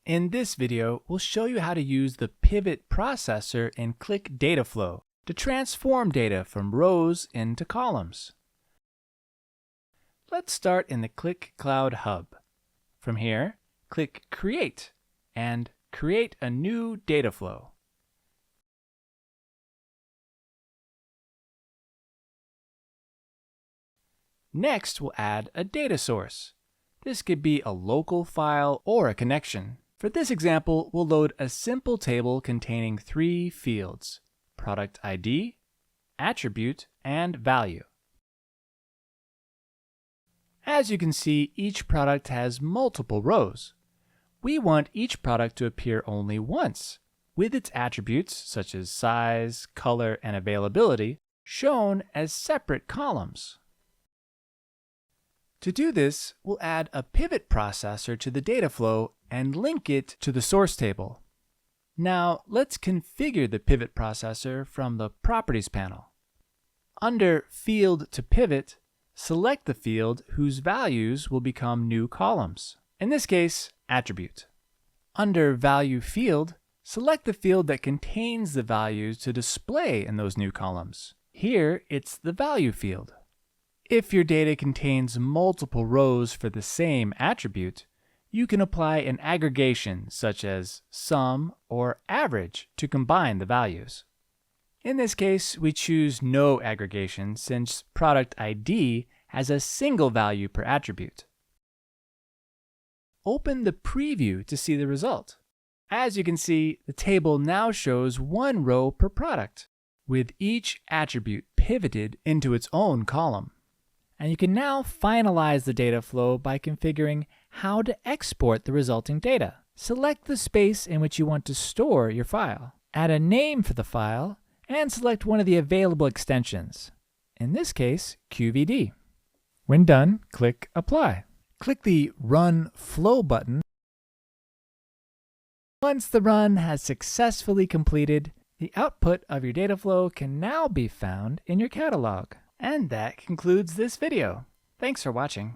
In this video, we'll show you how to use the pivot processor in Qlik Data Flow to transform data from rows into columns. Let's start in the Qlik Cloud Hub. From here, click Create and create a new data flow. Next, we'll add a data source. This could be a local file or a connection. For this example, we'll load a simple table containing 3 fields: product ID, attribute, and value. As you can see, each product has multiple rows. We want each product to appear only once, with its attributes such as size, color, and availability shown as separate columns. To do this, we'll add a pivot processor to the data flow and link it to the source table. Now, let's configure the pivot processor from the Properties panel. Under Field to Pivot, select the field whose values will become new columns. In this case, Attribute. Under Value field, select the field that contains the values to display in those new columns. Here, it's the Value field. If your data contains multiple rows for the same attribute, you can apply an aggregation such as sum or average to combine the values. In this case, we choose no aggregation since product ID has a single value per attribute. Open the preview to see the result. As you can see, the table now shows 1 row per product, with each attribute pivoted into its own column. And you can now finalize the data flow by configuring how to export the resulting data. Select the space in which you want to store your file. Add a name for the file, and select one of the available extensions. In this case, QVD. When done, click Apply. Click the Run Flow button. Once the run has successfully completed, the output of your data flow can now be found in your catalog. And that concludes this video. Thanks for watching.